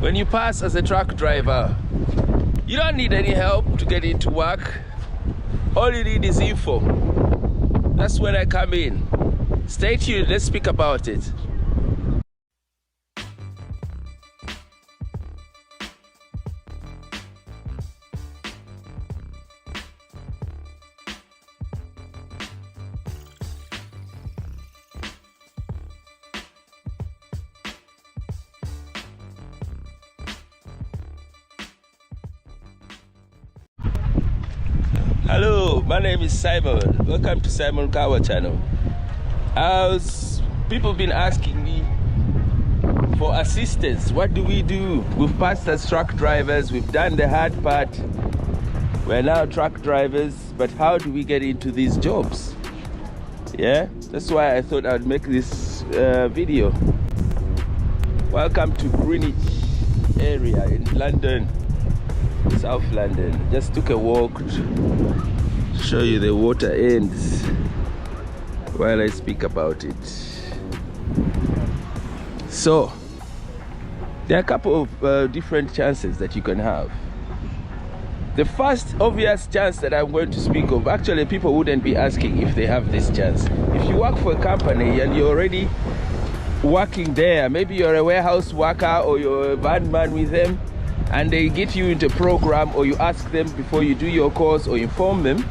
When you pass as a truck driver, you don't need any help to get into work. All you need is info. That's when I come in. Stay tuned, let's speak about it. Hello, my name is Simon. Welcome to Simon Kawa channel. People been asking me for assistance. What do we do? We've passed as truck drivers, we've done the hard part. We're now truck drivers, but how do we get into these jobs? Yeah, that's why I thought I'd make this video. Welcome to Greenwich area in London, South London. Just took a walk to show you the water ends while I speak about it. So there are a couple of different chances that you can have. The first obvious chance that I'm going to speak of, actually people wouldn't be asking if they have this chance. If you work for a company and you're already working there, maybe you're a warehouse worker or you're a van man with them, and they get you into a program, or you ask them before you do your course or inform them,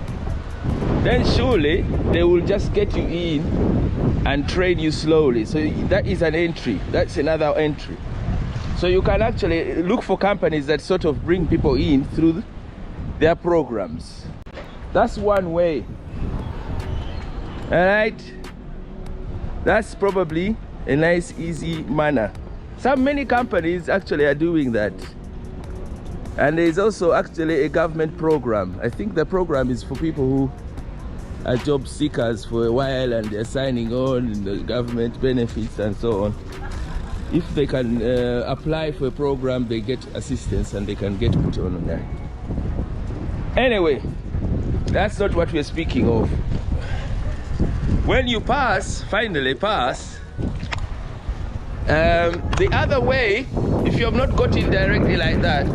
then surely they will just get you in and train you slowly. So that is an entry. That's another entry. So you can actually look for companies that sort of bring people in through their programs. That's one way. All right, that's probably a nice easy manner. Many companies actually are doing that. And there is also actually a government program. I think the program is for people who are job seekers for a while and they're signing on in the government benefits and so on. If they can apply for a program, they get assistance and they can get put on that. Anyway, that's not what we're speaking of. When you finally pass, the other way, if you have not got in directly like that,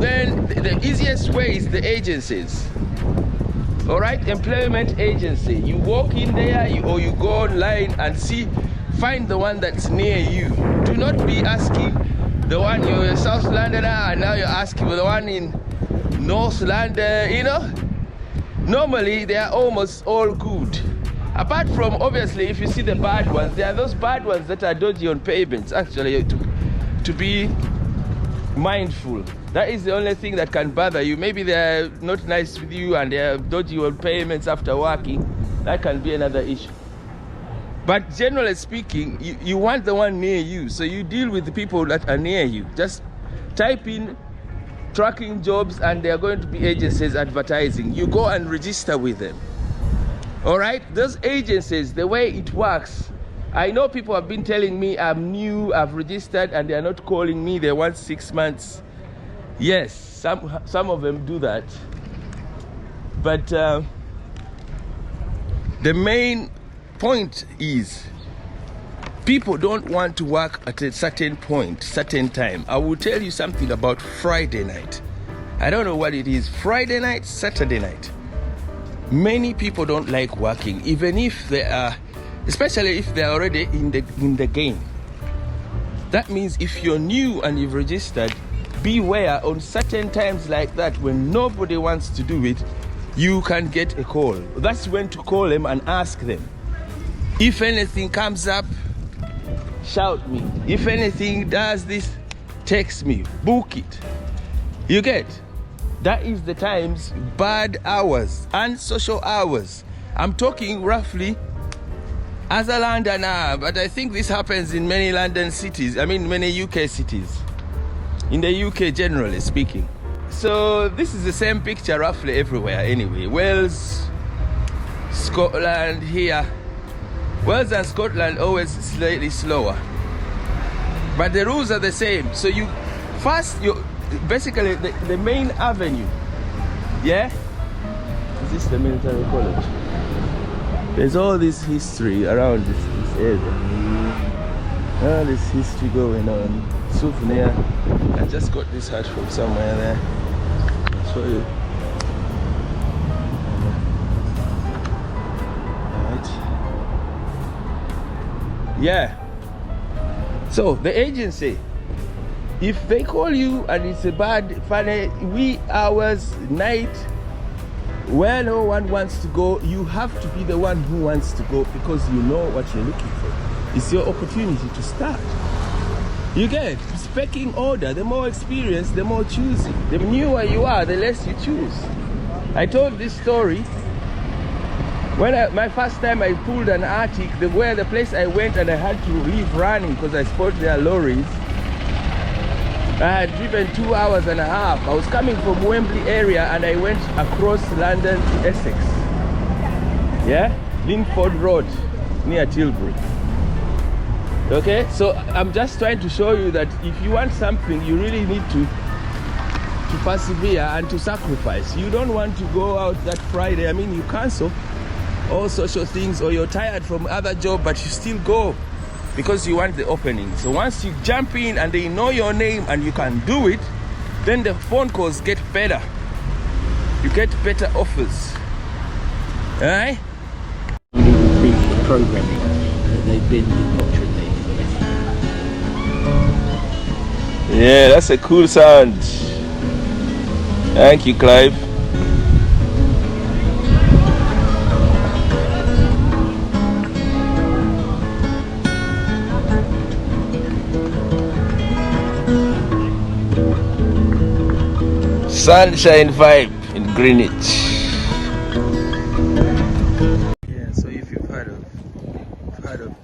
then the easiest way is the agencies. All right, employment agency. You walk in there, or you go online and find the one that's near you. Do not be asking the one you're a South Londoner and now you're asking for the one in North London. You know, normally they are almost all good. Apart from, obviously, if you see the bad ones, there are those bad ones that are dodgy on payments. Actually, to be mindful. That is the only thing that can bother you. Maybe they're not nice with you and they're dodgy on payments after working. That can be another issue. But generally speaking, you want the one near you. So you deal with the people that are near you. Just type in trucking jobs and there are going to be agencies advertising. You go and register with them. All right, those agencies, the way it works, I know people have been telling me I'm new, I've registered, and they're not calling me. They want 6 months. Yes, some of them do that. But the main point is people don't want to work at a certain point, certain time. I will tell you something about Friday night. I don't know what it is. Friday night, Saturday night. Many people don't like working, even if they are, especially if they're already in the game. That means if you're new and you've registered, beware on certain times like that when nobody wants to do it, you can get a call. That's when to call them and ask them. If anything comes up, shout me. If anything does this, text me, book it. You get? That is the times, bad hours and social hours. I'm talking roughly as a Londoner, but I think this happens in many London cities, many UK cities. In the UK generally speaking. So this is the same picture roughly everywhere anyway. Wales, Scotland here. Wales and Scotland always slightly slower. But the rules are the same. So you basically the main avenue, yeah? Is this the military college? There's all this history around this area. All this history going on. souvenir. I just got this hat from somewhere there. I'll show you. Alright. Yeah. So the agency, if they call you and it's a bad, funny, wee hours, night, where no one wants to go, you have to be the one who wants to go because you know what you're looking for. It's your opportunity to start. You get pecking order. The more experience, the more choosy. The newer you are, the less you choose. I told this story when my first time I pulled an Arctic, where the place I went and I had to leave running because I spotted their lorries. I had driven 2 hours and a half. I was coming from Wembley area and I went across London to Essex. Yeah? Linford Road, near Tilbury. Okay? So I'm just trying to show you that if you want something, you really need to persevere and to sacrifice. You don't want to go out that Friday. I mean, you cancel all social things, or you're tired from other job, but you still go because you want the opening. So once you jump in and they know your name and you can do it, then the phone calls get better. You get better offers. Alright? The programming that they've been indoctrinated. Yeah, that's a cool sound. Thank you, Clive. Sunshine vibe in Greenwich. Yeah, so if you've heard of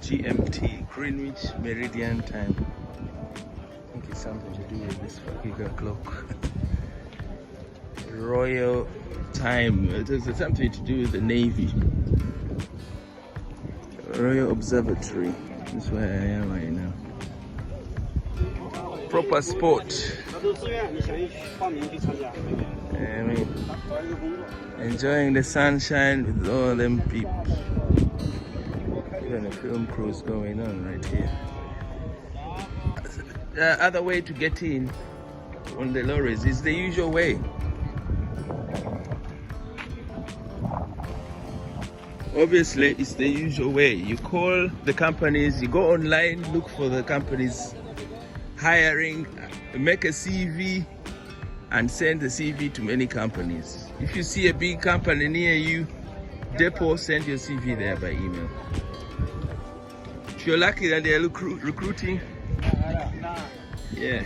GMT, Greenwich Meridian Time, I think it's something to do with this particular clock. Royal Time, it's something to do with the Navy. Royal Observatory, that's where I am right now. Proper sport. I mean, enjoying the sunshine with all them people. Even a film cruise going on right here. The other way to get in on the lorries is the usual way. Obviously, it's the usual way. You call the companies, you go online, look for the companies hiring, make a CV and send the CV to many companies. If you see a big company near you, depot, send your CV there by email. If you're lucky that they're recruiting, yeah.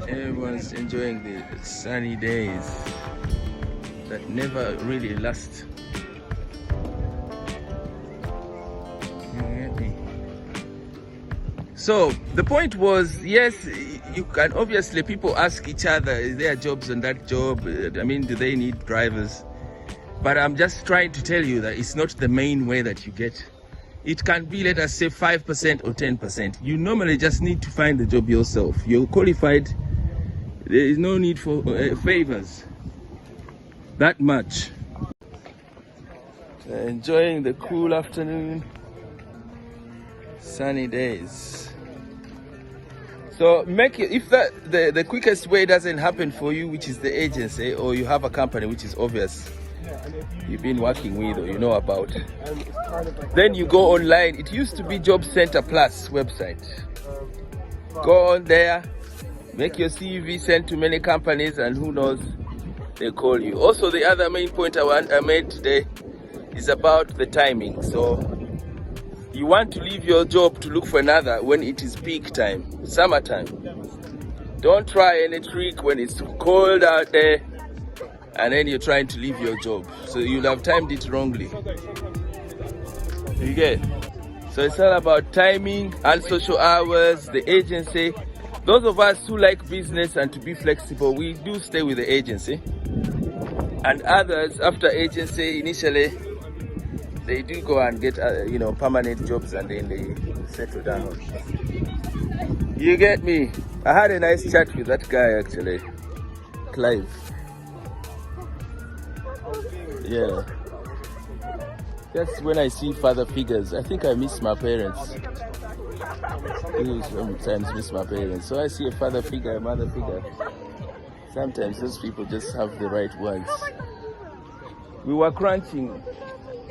Everyone's enjoying the sunny days that never really last. So the point was, yes, you can obviously, people ask each other, is there jobs on that job? I mean, do they need drivers? But I'm just trying to tell you that it's not the main way that you get. It can be, let us say, 5% or 10%. You normally just need to find the job yourself. You're qualified. There is no need for favors that much. Enjoying the cool afternoon, sunny days. So make it, if the quickest way doesn't happen for you, which is the agency, or you have a company which is obvious you've been working with or you know about, then you go online. It used to be Job Center Plus website. Go on there, make your CV, send to many companies, and who knows, they call you. Also, the other main point I made today is about the timing. So you want to leave your job to look for another when it is peak time, summertime. Don't try any trick when it's too cold out there and then you're trying to leave your job. So you'll have timed it wrongly. You get? So it's all about timing and social hours, the agency. Those of us who like business and to be flexible, we do stay with the agency. And others, after agency, initially, they do go and get, permanent jobs and then they settle down. You get me? I had a nice chat with that guy actually, Clive. Yeah. Just when I see father figures, I think I miss my parents. You sometimes miss my parents. So I see a father figure, a mother figure. Sometimes those people just have the right words. We were crunching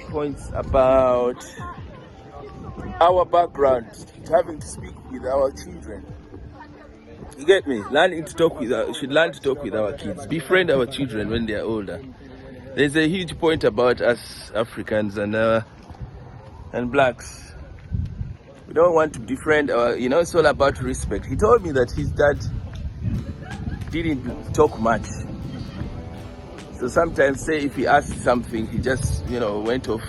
points about our background, having to speak with our children. You get me? Should learn to talk with our kids. Befriend our children when they are older. There's a huge point about us Africans and blacks. We don't want to befriend our, it's all about respect. He told me that his dad didn't talk much. So sometimes, say if he asked something, he just, went off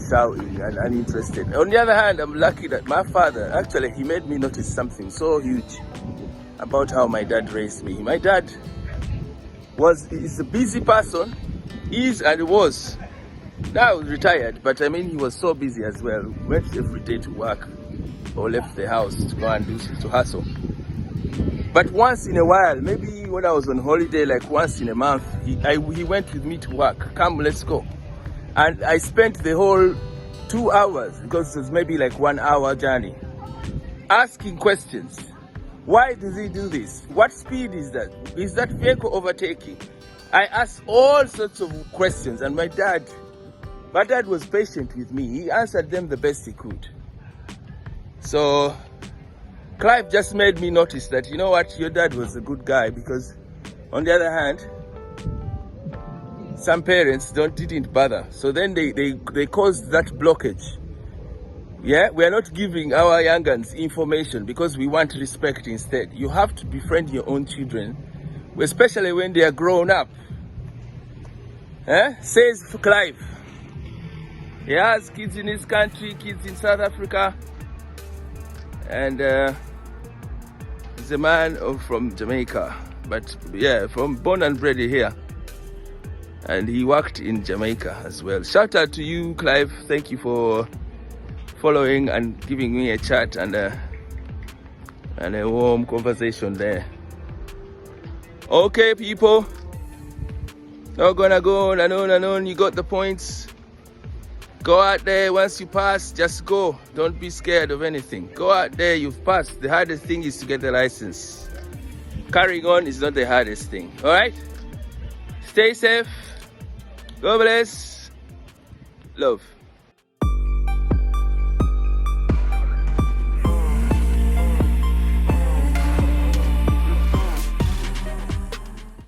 shouting and uninterested. On the other hand, I'm lucky that my father, actually, he made me notice something so huge about how my dad raised me. My dad is a busy person, is and was. Now retired, but I mean, he was so busy as well. Went every day to work or left the house to go and to hustle. But once in a while, maybe when I was on holiday, like once in a month, he went with me to work. Come, let's go. And I spent the whole 2 hours, because it was maybe like 1 hour journey, asking questions. Why does he do this? What speed is that? Is that vehicle overtaking? I asked all sorts of questions, and my dad was patient with me. He answered them the best he could. So Clive just made me notice that, you know what, your dad was a good guy, because on the other hand, some parents didn't bother. So then they caused that blockage. Yeah, we are not giving our young ones information because we want respect instead. You have to befriend your own children, especially when they are grown up. Says Clive. He has kids in his country, kids in South Africa, and he's a man from Jamaica, but yeah, born and bred here, and he worked in Jamaica as well. Shout out to you, Clive. Thank you for following and giving me a chat and a warm conversation there. Okay, people, not gonna go on and on and on. You got the points. Go out there. Once you pass, just go. Don't be scared of anything. Go out there. You've passed. The hardest thing is to get the license. Carrying on is not the hardest thing. All right? Stay safe. God bless. Love.